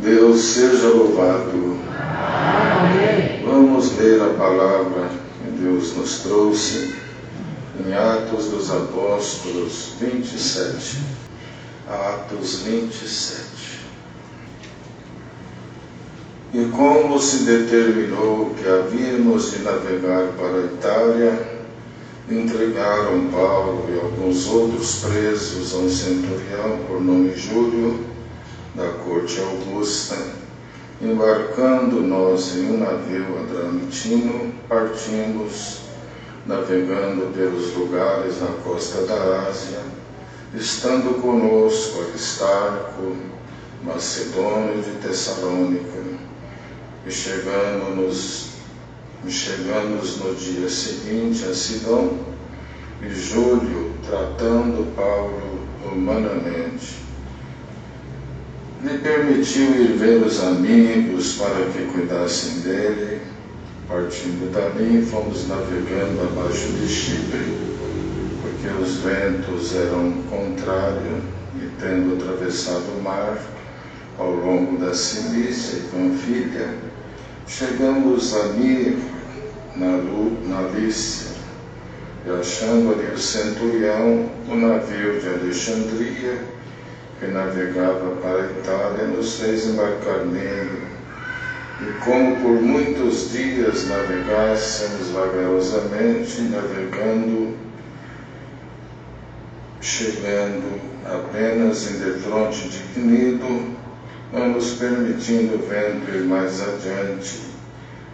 Deus seja louvado. Amém. Vamos ler a palavra que Deus nos trouxe em Atos dos Apóstolos 27. Atos 27. E como se determinou que havíamos de navegar para a Itália, entregaram Paulo e alguns outros presos a um centurião por nome Júlio, da corte augusta. Embarcando nós em um navio adramantino, partimos, navegando pelos lugares na costa da Ásia, estando conosco Aristarco, macedônio de Tessalônica, e chegando-nos no dia seguinte a Sidom, e Júlio, tratando Paulo humanamente, lhe permitiu ir ver os amigos para que cuidassem dele. Partindo dali, fomos navegando abaixo de Chipre, porque os ventos eram contrários, e tendo atravessado o mar ao longo da Cilícia e Panfilha, chegamos a Mir, na Lícia, e achando ali o centurião, o navio de Alexandria, que navegava para a Itália, nos fez embarcar nele. E como por muitos dias navegássemos vagarosamente, chegando apenas em defronte de Cnido, não nos permitindo o vento ir mais adiante,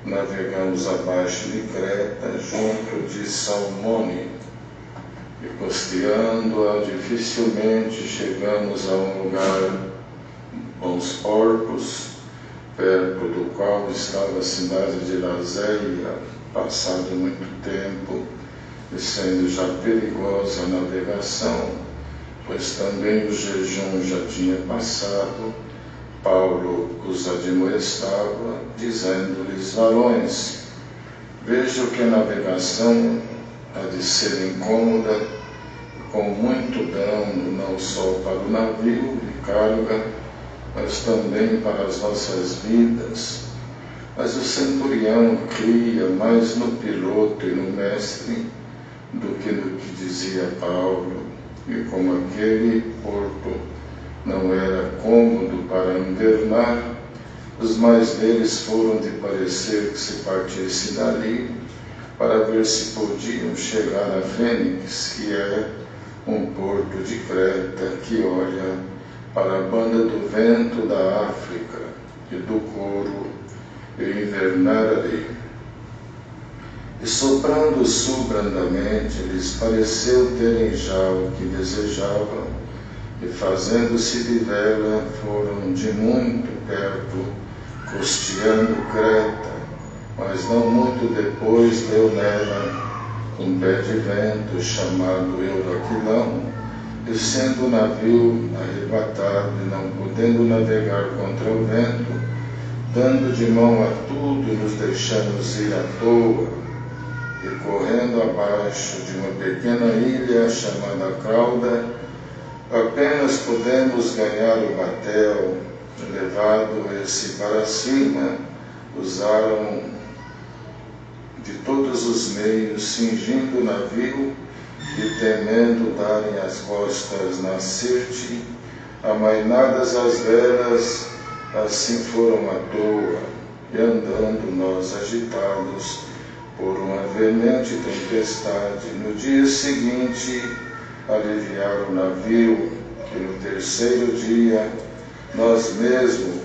navegamos abaixo de Creta, junto de Salmone, e costeando-a dificilmente chegamos a um lugar, Bons Portos, perto do qual estava a cidade de Lazéia, passado muito tempo, e sendo já perigosa a navegação, pois também o jejum já tinha passado. Paulo os admoestava, dizendo-lhes: varões, vejo que a navegação há de ser incômoda, com muito dano, não só para o navio e carga, mas também para as nossas vidas. Mas o centurião cria mais no piloto e no mestre do que no que dizia Paulo, e como aquele porto não era cômodo para invernar, os mais deles foram de parecer que se partisse dali, para ver se podiam chegar a Fênix, que é um porto de Creta que olha para a banda do vento da África e do Coro, e invernar ali. E soprando o sul brandamente, lhes pareceu terem já o que desejavam, e fazendo-se de vela, foram de muito perto, costeando Creta, mas não muito depois deu nela um pé de vento chamado Euraquilão, e sendo o navio arrebatado e não podendo navegar contra o vento, dando de mão a tudo, nos deixamos ir à toa, e correndo abaixo de uma pequena ilha chamada Cauda, apenas podemos ganhar o batel. Levado esse para cima, usaram de todos os meios, cingindo o navio e temendo darem as costas na Sirte, amainadas as velas, assim foram à toa, e andando nós agitados por uma veemente tempestade, no dia seguinte aliviaram o navio, e no terceiro dia nós mesmos,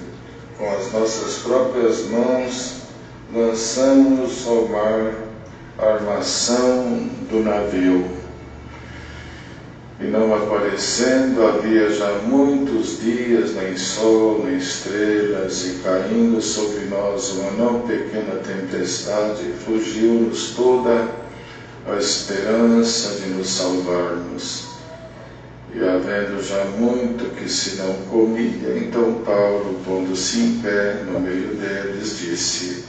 com as nossas próprias mãos, lançamos ao mar a armação do navio. E não aparecendo, havia já muitos dias, nem sol, nem estrelas, e caindo sobre nós uma não pequena tempestade, fugiu-nos toda a esperança de nos salvarmos. E havendo já muito que se não comia, então Paulo, pondo-se em pé no meio deles, disse: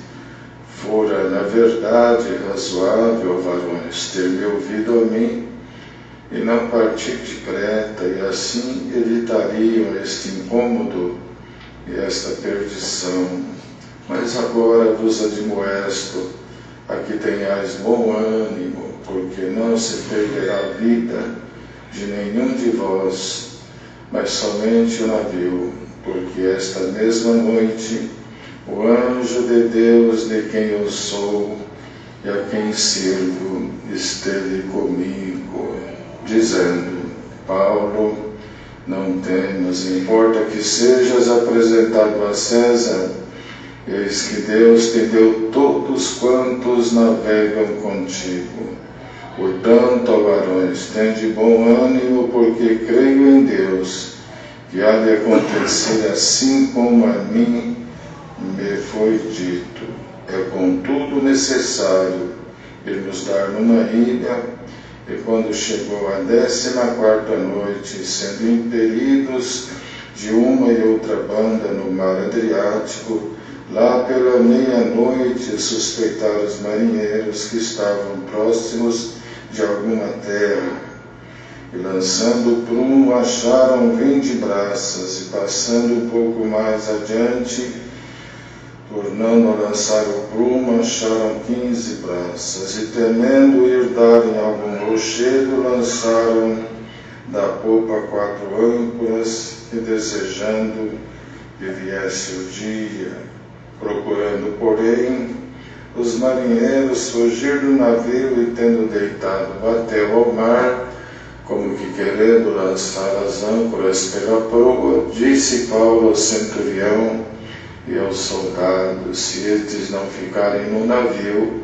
fora na verdade razoável, varões, ter-me ouvido a mim, e não partir de Creta, e assim evitariam este incômodo e esta perdição. Mas agora vos admoesto, a que tenhais bom ânimo, porque não se perderá a vida de nenhum de vós, mas somente o navio, porque esta mesma noite o anjo de Deus, de quem eu sou e a quem sirvo, esteve comigo, dizendo: Paulo, não temas, importa que sejas apresentado a César, eis que Deus te deu todos quantos navegam contigo. Portanto, ó varões, tende bom ânimo, porque creio em Deus, que há de acontecer assim como a mim me foi dito. É contudo necessário irmos dar numa ilha, e quando chegou a 14ª noite, sendo impelidos de uma e outra banda no mar Adriático, lá pela meia-noite suspeitaram os marinheiros que estavam próximos de alguma terra, e lançando o prumo acharam 20 braças, e passando um pouco mais adiante, tornando a lançar o prumo, acharam 15 braças, e temendo ir dar em algum rochedo, lançaram da popa 4 âncoras, e desejando que viesse o dia, procurando, porém, os marinheiros fugir do navio, e tendo deitado, bateu ao mar, como que querendo lançar as âncoras pela proa, disse Paulo ao centurião e aos soldados: se estes não ficarem no navio,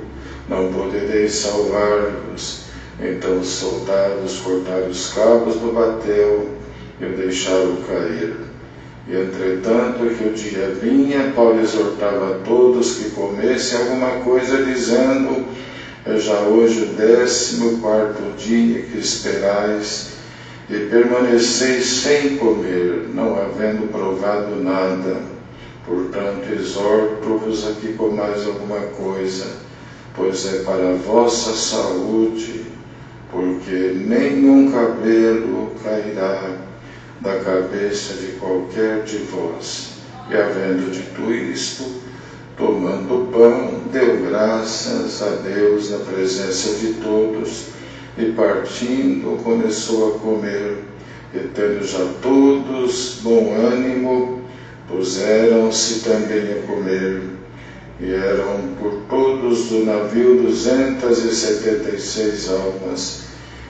não podereis salvar-vos. Então os soldados cortaram os cabos do batel e o deixaram cair. E entretanto que o dia vinha, Paulo exortava a todos que comessem alguma coisa, dizendo: é já hoje o 14º dia que esperais, e permaneceis sem comer, não havendo provado nada. Portanto, exorto-vos a que comais alguma coisa, pois é para a vossa saúde, porque nenhum cabelo cairá da cabeça de qualquer de vós. E havendo dito isto, tomando o pão, deu graças a Deus na presença de todos, e partindo, começou a comer, e tendo já todos bom ânimo, puseram-se também a comer. E eram por todos do navio 276 almas,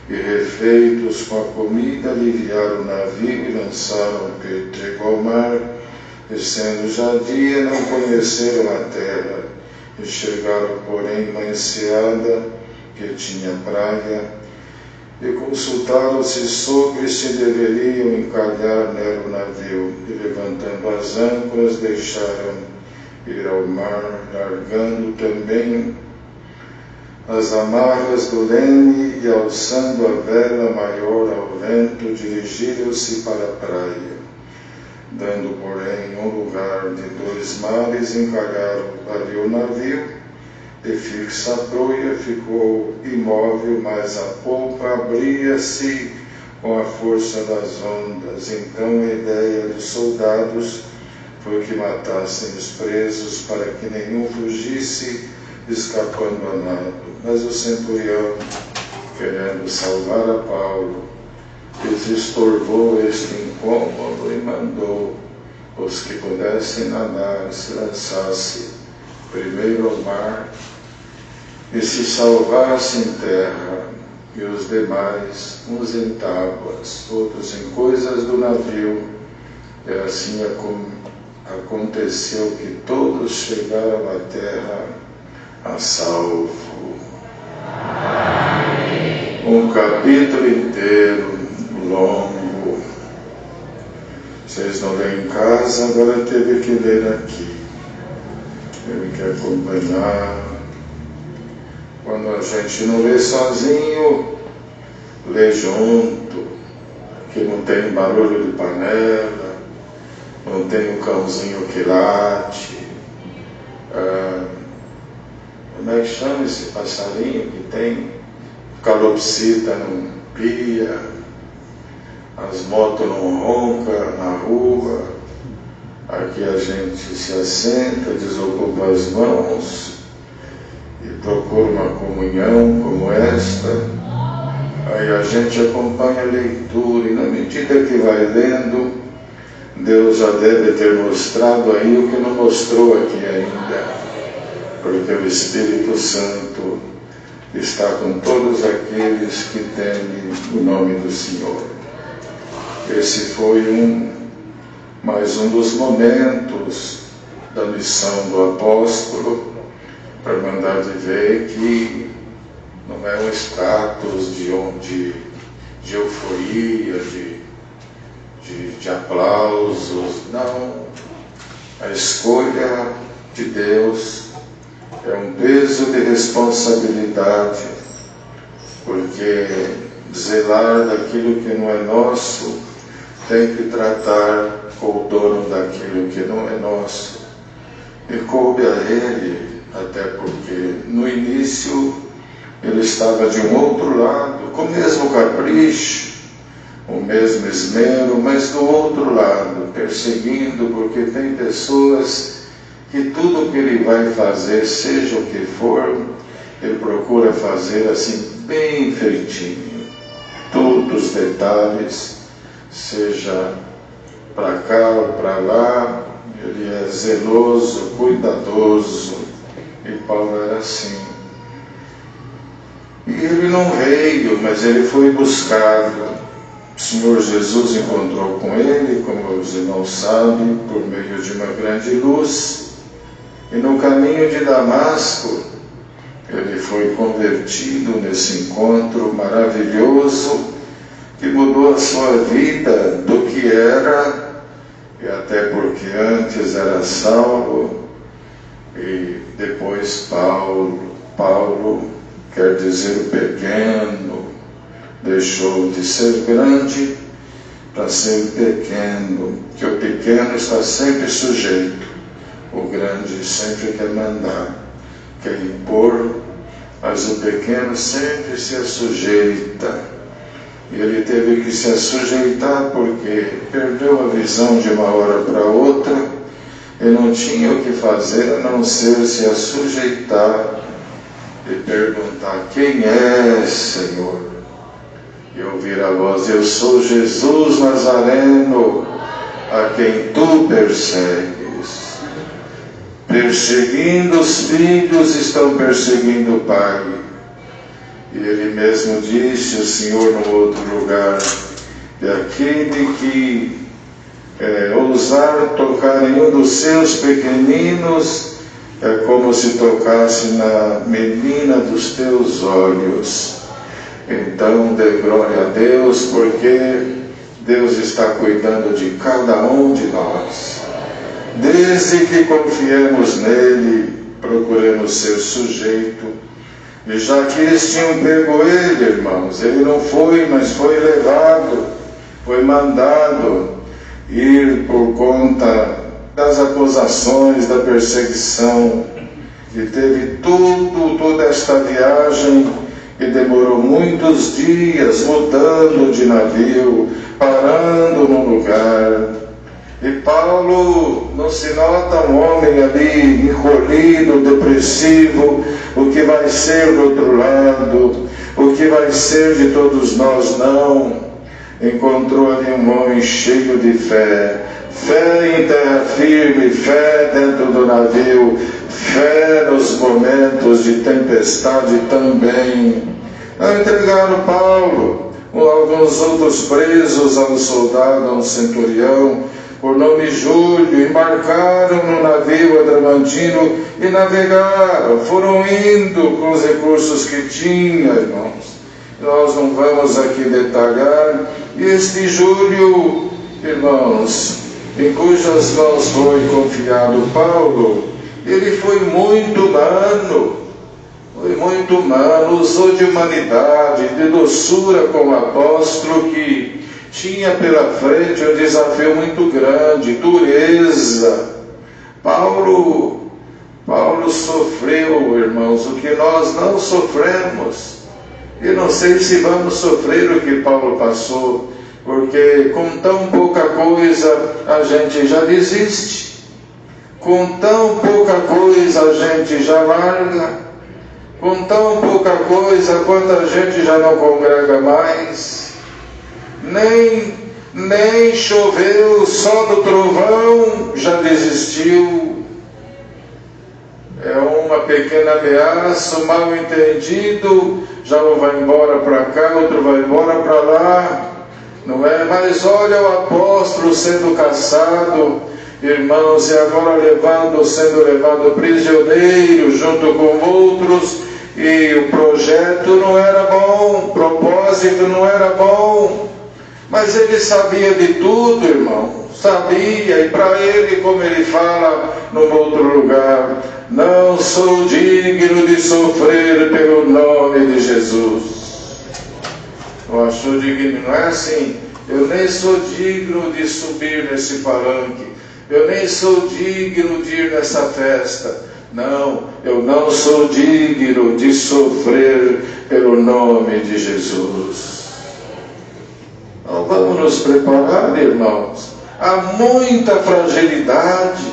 e refeitos com a comida, aliviaram o navio e lançaram o pêtrego ao mar, e sendo já dia, não conheceram a terra, e chegaram, porém, uma enseada que tinha praia, e consultaram-se sobre se deveriam encalhar nela o navio, e levantando as âncoras, deixaram ir ao mar, largando também as amarras do leme, e alçando a vela maior ao vento, dirigiram-se para a praia. Dando, porém, um lugar de 2 mares, encalharam ali o navio, e fixa a proa ficou imóvel, mas a polpa abria-se com a força das ondas. Então a ideia dos soldados foi que matassem os presos, para que nenhum fugisse, escapando a nado. Mas o centurião, querendo salvar a Paulo, desestorbou este incômodo e mandou os que pudessem nadar se lançassem primeiro ao mar e se salvassem em terra, e os demais, uns em tábuas, outros em coisas do navio. E assim aconteceu que todos chegaram à terra a salvo. Um capítulo inteiro, longo. Vocês não leem em casa, agora teve que ler aqui. Teve que acompanhar. Quando a gente não lê sozinho, lê junto, que não tem barulho de panela, não tem o cãozinho que late. Como é que chama esse passarinho que tem? Calopsita não pia, as motos não roncam na rua. Aqui a gente se assenta, desocupa as mãos e procura uma comunhão como esta. Aí a gente acompanha a leitura e na medida que vai lendo, Deus já deve ter mostrado aí o que não mostrou aqui ainda, porque o Espírito Santo está com todos aqueles que temem o nome do Senhor. Esse foi mais um dos momentos da missão do apóstolo, para mandar de ver que não é um status de euforia, de aplausos, não. A escolha de Deus é um peso de responsabilidade, porque zelar daquilo que não é nosso tem que tratar com o dono daquilo que não é nosso. E coube a ele, até porque no início ele estava de um outro lado, com o mesmo capricho, o mesmo esmero, mas do outro lado, perseguindo, porque tem pessoas que tudo que ele vai fazer, seja o que for, ele procura fazer assim, bem feitinho. Todos os detalhes, seja para cá ou para lá, ele é zeloso, cuidadoso, e Paulo era assim. E ele não veio, mas ele foi buscado. O Senhor Jesus encontrou com ele, como os irmãos sabem, por meio de uma grande luz, e no caminho de Damasco, ele foi convertido nesse encontro maravilhoso, que mudou a sua vida do que era, e até porque antes era Saulo, e depois Paulo. Paulo quer dizer o pequeno, deixou de ser grande para ser pequeno, que o pequeno está sempre sujeito, o grande sempre quer mandar, quer impor, mas o pequeno sempre se sujeita. E ele teve que se sujeitar porque perdeu a visão de uma hora para outra e não tinha o que fazer a não ser se sujeitar e perguntar: quem é, Senhor? E ouvir a voz: eu sou Jesus Nazareno, a quem tu persegues. Perseguindo os filhos, estão perseguindo o Pai. E ele mesmo disse, o Senhor, no outro lugar, que aquele que ousar tocar em um dos seus pequeninos é como se tocasse na menina dos teus olhos. Então dê glória a Deus, porque Deus está cuidando de cada um de nós. Desde que confiemos nele, procuremos ser sujeito. E já que eles tinham pego ele, irmãos, ele não foi, mas foi levado, foi mandado ir por conta das acusações, da perseguição. E teve toda esta viagem que demorou muitos dias, mudando de navio, parando num lugar. E Paulo não se nota um homem ali encolhido, depressivo, o que vai ser do outro lado, o que vai ser de todos nós, não. Encontrou ali um homem cheio de fé, fé em terra firme, fé dentro do navio, fé nos momentos de tempestade também. Não entregaram Paulo, alguns outros presos a um soldado, a um centurião, por nome Júlio, embarcaram no navio adamantino e navegaram, foram indo com os recursos que tinham, irmãos. Nós não vamos aqui detalhar. E este Júlio, irmãos, em cujas mãos foi confiado Paulo, ele foi muito humano, usou de humanidade, de doçura como apóstolo, que tinha pela frente um desafio muito grande, dureza. Paulo sofreu, irmãos, o que nós não sofremos. E não sei se vamos sofrer o que Paulo passou. Porque com tão pouca coisa a gente já desiste, com tão pouca coisa a gente já larga, com tão pouca coisa quanta gente já não congrega mais, nem choveu, só do trovão já desistiu. É uma pequena ameaça, um mal entendido, já um vai embora para cá, outro vai embora para lá, não é? Mas olha o apóstolo sendo caçado, irmãos, e agora sendo levado prisioneiro junto com outros, e o projeto não era bom, o propósito não era bom, mas ele sabia de tudo, irmão, sabia, e para ele, como ele fala num outro lugar, não sou digno de sofrer pelo nome de Jesus. Não achou digno, não é assim? Eu nem sou digno de subir nesse palanque, eu nem sou digno de ir nessa festa. Não, eu não sou digno de sofrer pelo nome de Jesus. Então vamos nos preparar, irmãos. Há muita fragilidade,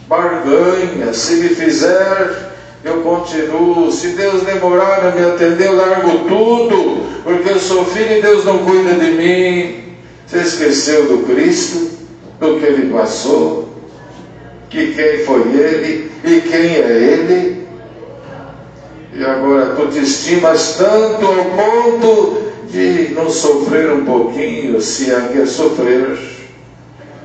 barganha. Se me fizer, eu continuo. Se Deus demorar a me atender, eu largo tudo, porque eu sou filho e Deus não cuida de mim. Você esqueceu do Cristo, do que Ele passou, que quem foi Ele e quem é Ele? E agora tu te estimas tanto ao ponto de não sofrer um pouquinho, se é que é sofrer.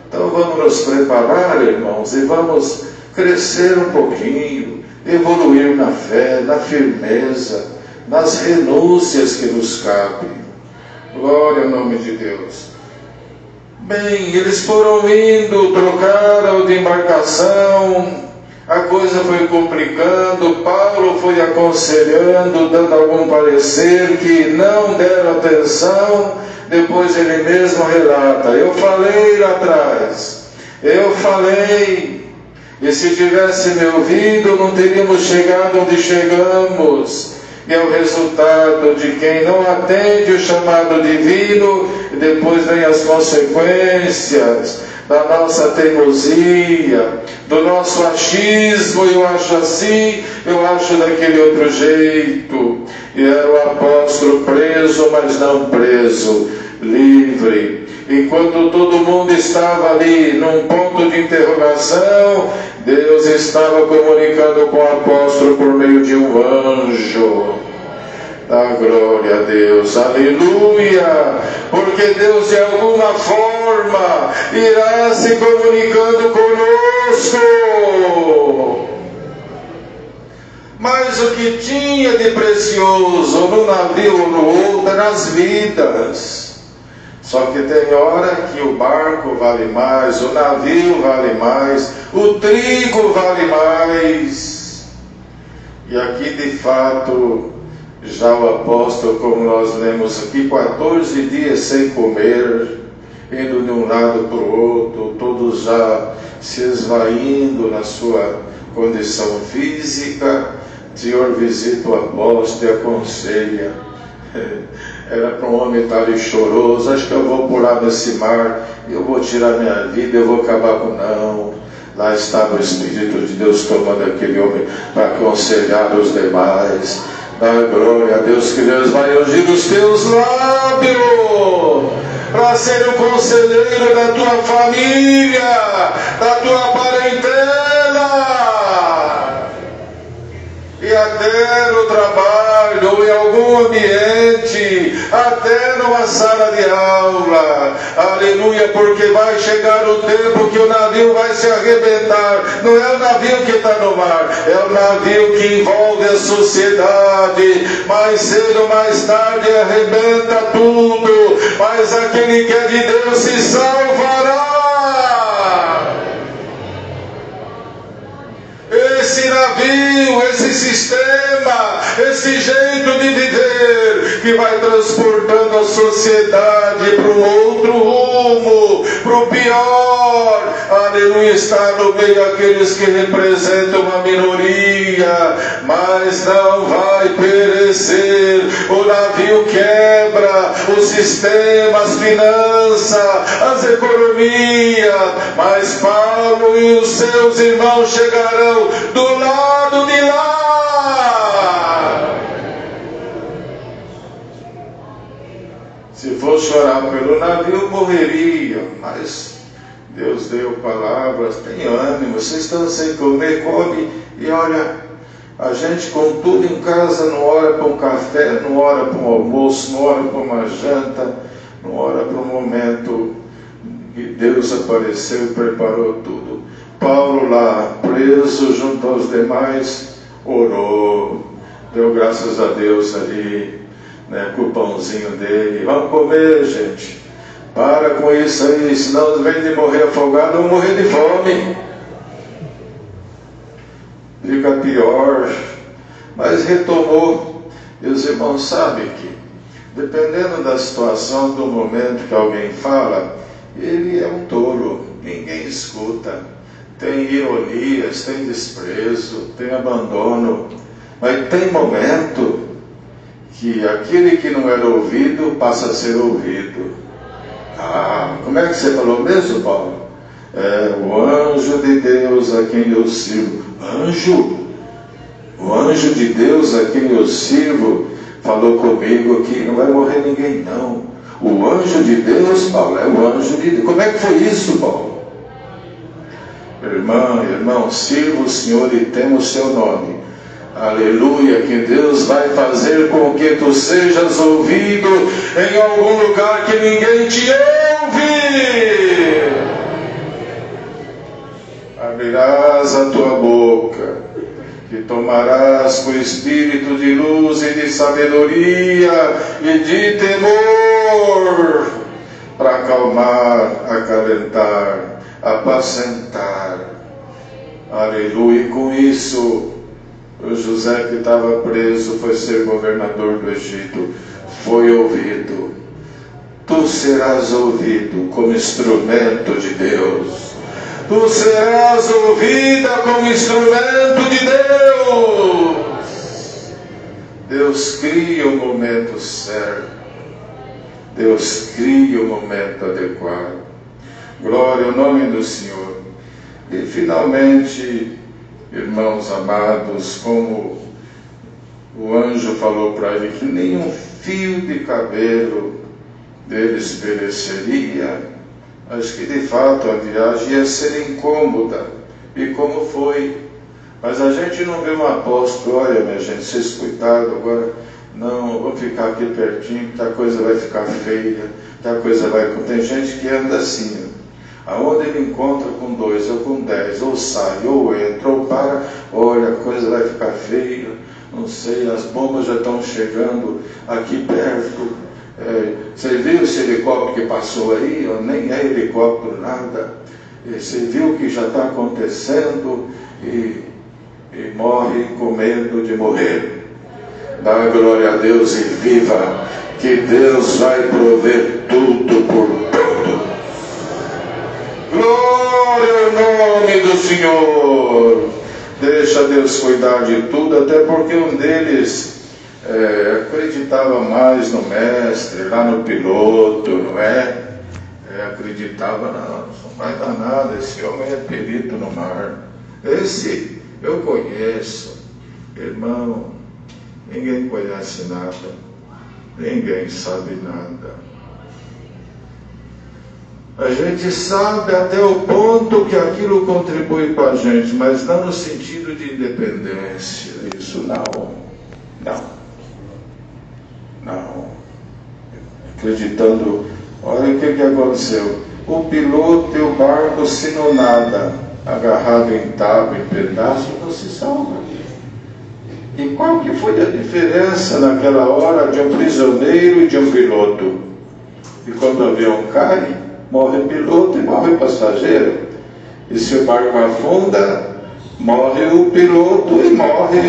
Então vamos nos preparar, irmãos, e vamos crescer um pouquinho, evoluir na fé, na firmeza, nas renúncias que nos cabem. Glória ao nome de Deus. Bem, eles foram indo, trocaram de embarcação, a coisa foi complicando, Paulo foi aconselhando, dando algum parecer que não deram atenção. Depois ele mesmo relata: eu falei lá atrás, e se tivesse me ouvido, não teríamos chegado onde chegamos. E é o resultado de quem não atende o chamado divino, e depois vem as consequências da nossa teimosia, do nosso achismo. Eu acho assim, eu acho daquele outro jeito. E era o apóstolo preso, mas não preso, livre. Enquanto todo mundo estava ali num ponto de interrogação, Deus estava comunicando com o apóstolo por meio de um anjo. Dá glória a Deus, aleluia, porque Deus de alguma forma irá se comunicando conosco. Mas o que tinha de precioso no navio ou no outro eram as vidas. Só que tem hora que o barco vale mais, o navio vale mais, o trigo vale mais. E aqui de fato, já o apóstolo, como nós lemos aqui, 14 dias sem comer, indo de um lado para o outro, todos já se esvaindo na sua condição física. O Senhor visita o apóstolo e aconselha. Era para um homem estar ali choroso: acho que eu vou pular nesse mar, eu vou tirar minha vida, eu vou acabar com... Não, lá estava o Espírito de Deus tomando aquele homem para aconselhar os demais. Dá glória a Deus, que Deus vai ungir os teus lábios para ser o conselheiro da tua família, da tua parentela. E até no trabalho, ou em algum ambiente, até numa sala de aula, aleluia, porque vai chegar o tempo que o navio vai se arrebentar. Não é o navio que está no mar, é o navio que envolve a sociedade. Mais cedo ou mais tarde arrebenta tudo, mas aquele que é de Deus se salvará. Esse navio, esse sistema, esse jeito de viver que vai transportando a sociedade para um outro rumo, para o pior. aleluia, está no meio daqueles que representam uma minoria, mas não vai perecer. O navio quebra, o sistema, as finanças, as economias, mas Paulo e os seus irmãos chegarão do lado de lá. Se for chorar pelo navio, morreria, mas Deus deu palavras, tem ânimo, vocês estão sem comer, come, e olha, a gente com tudo em casa não ora para um café, não ora para um almoço, não ora para uma janta, não ora para um momento que Deus apareceu e preparou tudo. Paulo lá, preso junto aos demais, orou, deu graças a Deus ali, com o pãozinho dele. Vamos comer, gente. Para com isso aí, senão em vez de morrer afogado, vão morrer de fome. Fica pior. Mas retomou. E os irmãos sabem que, dependendo da situação, do momento que alguém fala, ele é um tolo. Ninguém escuta. Tem ironias, tem desprezo, tem abandono. Mas tem momento que aquele que não era ouvido passa a ser ouvido. Como é que você falou mesmo, Paulo? O anjo de Deus a quem eu sirvo. Anjo? O anjo de Deus a quem eu sirvo falou comigo que não vai morrer ninguém, não. O anjo de Deus, Paulo, é o anjo de Deus. Como é que foi isso, Paulo? Irmão, sirva o Senhor e tema o seu nome. Aleluia, que Deus vai fazer com que tu sejas ouvido em algum lugar que ninguém te ouve. Abrirás a tua boca, que tomarás com espírito de luz e de sabedoria e de temor, para acalmar, acalentar, apacentar. Aleluia, e com isso o José, que estava preso, foi ser governador do Egito, foi ouvido. Tu serás ouvido como instrumento de Deus. Tu serás ouvida como instrumento de Deus. Deus cria o momento certo. Deus cria o momento adequado. Glória ao nome do Senhor. E finalmente, irmãos amados, como o anjo falou para ele que nenhum fio de cabelo deles pereceria, acho que de fato a viagem ia ser incômoda, e como foi. Mas a gente não vê um apóstolo, olha minha gente, vocês cuidado agora, não, vamos ficar aqui pertinho, que a coisa vai ficar feia, que a coisa vai... Tem gente que anda assim, aonde ele encontra com 2 ou com 10, ou sai, ou entra, ou para, olha, a coisa vai ficar feia, não sei, as bombas já estão chegando aqui perto. Você viu esse helicóptero que passou aí? Nem é helicóptero, nada. Você viu o que já está acontecendo e morre com medo de morrer. Dá glória a Deus e viva, que Deus vai prover tudo por tudo. Glória ao nome do Senhor. Deixa Deus cuidar de tudo, até porque um deles acreditava mais no mestre, lá no piloto, não é? Acreditava, não vai dar nada, esse homem é perito no mar. Esse eu conheço. Irmão, ninguém conhece nada, ninguém sabe nada. A gente sabe até o ponto que aquilo contribui para a gente, mas não no sentido de independência. Isso não. Acreditando, olha o que aconteceu. O piloto e o barco, se não nada, agarrado em tábua, em pedaço, não se salva. E qual que foi a diferença naquela hora de um prisioneiro e de um piloto? E quando o avião cai, morre o piloto e morre o passageiro. E se o barco afunda, morre o piloto e morre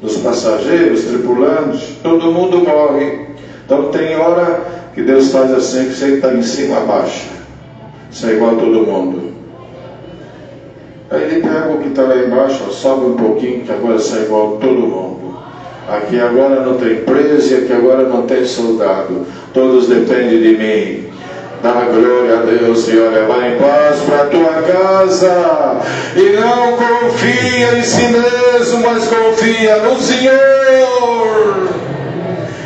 os passageiros, tripulantes, todo mundo morre. Então tem hora que Deus faz assim, que você está em cima, abaixa. Você é igual a todo mundo. Aí ele pega o que está lá embaixo, ó, sobe um pouquinho, que agora sai igual todo mundo. Aqui agora não tem preso e aqui agora não tem soldado. Todos dependem de mim. Dá glória a Deus e olha, vai em paz para a tua casa. E não confia em si mesmo, mas confia no Senhor.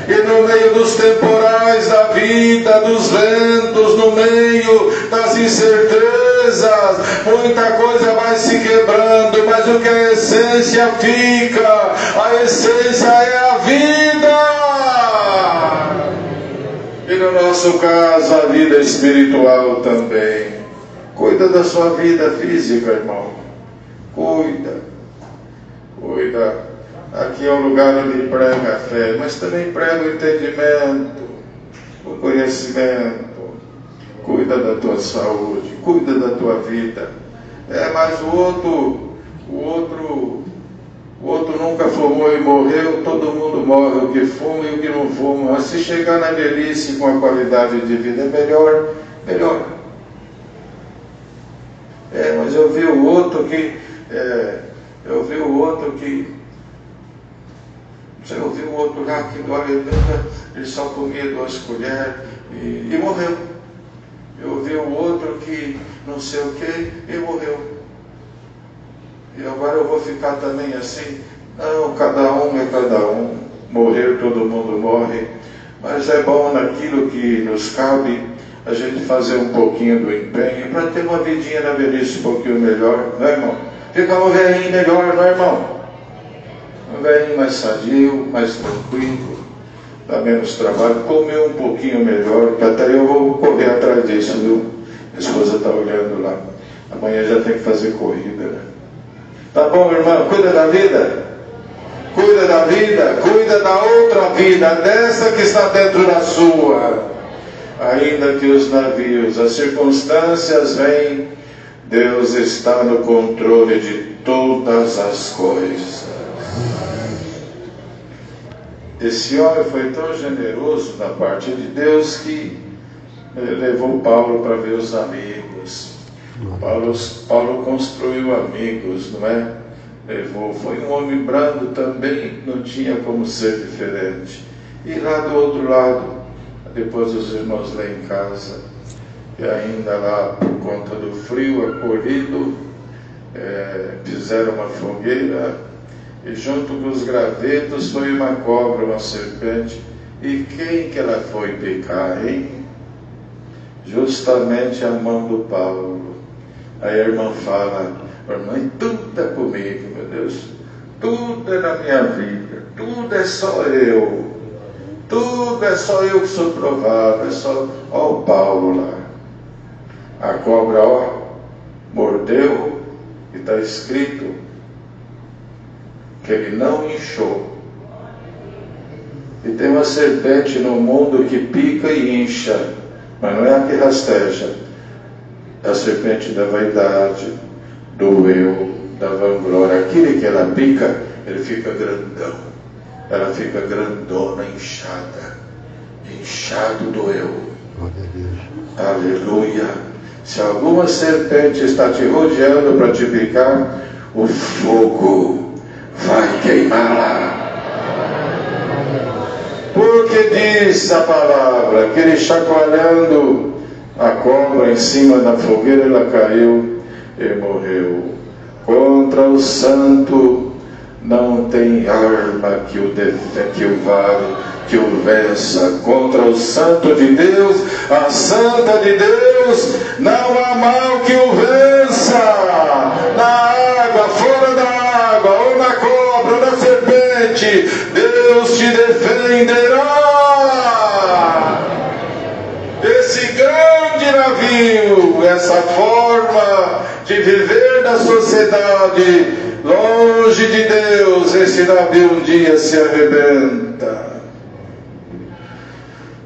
E no meio dos temporais da vida, dos ventos, no meio das incertezas, muita coisa vai se quebrando, mas o que é a essência fica. A essência é a vida. E no nosso caso, a vida espiritual também. Cuida da sua vida física, irmão. Cuida. Aqui é um lugar onde prega a fé, mas também prega o entendimento, o conhecimento. Cuida da tua saúde, cuida da tua vida. Mas o outro nunca fumou e morreu. Todo mundo morre, o que fuma e o que não fuma. Mas se chegar na velhice com a qualidade de vida é melhor. Mas eu vi o outro que você ouviu o outro lá que ele só comia 2 colheres e morreu. Eu vi o outro que não sei o que e morreu. E agora eu vou ficar também assim? Não, cada um é cada um. Morrer, todo mundo morre. Mas é bom naquilo que nos cabe a gente fazer um pouquinho do empenho para ter uma vidinha na velhice um pouquinho melhor, não é, irmão? Fica um velhinho melhor, não é, irmão? Um velhinho mais sadio, mais tranquilo, dá menos trabalho, comer um pouquinho melhor, que até eu vou correr atrás disso, viu? Minha esposa está olhando lá. Amanhã já tem que fazer corrida, né? Tá bom, irmão? Cuida da vida. Cuida da vida, cuida da outra vida, dessa que está dentro da sua. Ainda que os navios, as circunstâncias vêm, Deus está no controle de todas as coisas. Esse homem foi tão generoso da parte de Deus que levou Paulo para ver os amigos. Paulo construiu amigos, não é? Foi um homem brando também, não tinha como ser diferente. E lá do outro lado, depois os irmãos lá em casa, e ainda lá por conta do frio acolhido, fizeram uma fogueira, e junto com os gravetos foi uma cobra, uma serpente. E quem que ela foi picar, hein? Justamente a mão do Paulo. Aí a irmã fala: irmã, tudo é comigo, meu Deus, tudo é na minha vida, tudo é só eu, tudo é só eu que sou provado, é só, ó o Paulo lá. A cobra, mordeu, e está escrito que ele não inchou. E tem uma serpente no mundo que pica e incha, mas não é a que rasteja. É a serpente da vaidade, do eu, da vanglória. Aquele que ela pica, ele fica grandão. Ela fica grandona, inchado do eu. Aleluia. Se alguma serpente está te rodeando para te picar, o fogo vai queimá-la. Porque diz a palavra que ele, chacoalhando a cobra em cima da fogueira, ela caiu e morreu. Contra o santo não tem arma que o vença. Contra o santo de Deus, a santa de Deus, não há mal que o vença. Na água, fora da água, ou na cobra, ou na serpente, Deus te defenderá. Esse grande navio, essa forma de viver na sociedade, longe de Deus, esse navio um dia se arrebenta.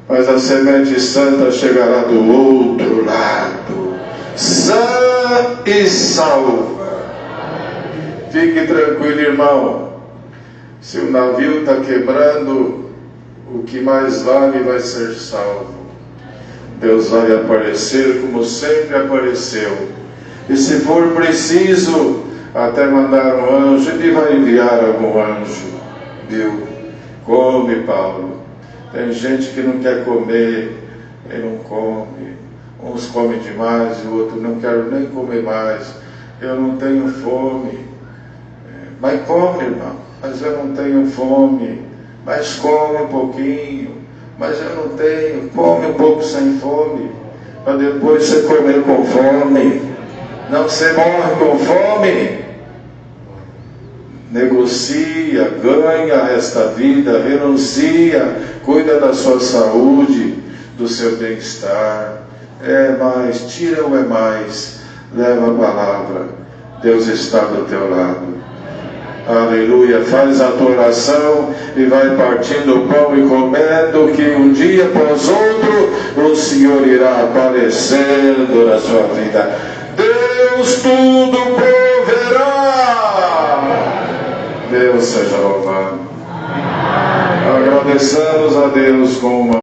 Mas a semente santa chegará do outro lado, sã e salva. Fique tranquilo, irmão. Se o navio está quebrando, o que mais vale vai ser salvo. Deus vai aparecer como sempre apareceu. E se for preciso, até mandar um anjo, ele vai enviar algum anjo, viu? Come, Paulo. Tem gente que não quer comer e não come. Uns comem demais e o outro não quero nem comer mais. Eu não tenho fome. Mas come, irmão. Mas eu não tenho fome. Mas come um pouquinho. Mas eu não tenho. Come um pouco sem fome, para depois você comer com fome. Não, você morre com fome. Negocia, ganha esta vida, renuncia, cuida da sua saúde, do seu bem-estar. É mais, tira o é mais, leva a palavra. Deus está do teu lado. Aleluia. Faz a tua oração e vai partindo o pão e comendo, que um dia após outro o Senhor irá aparecendo na sua vida. Deus tudo proverá. Deus seja louvado. Agradecemos a Deus com uma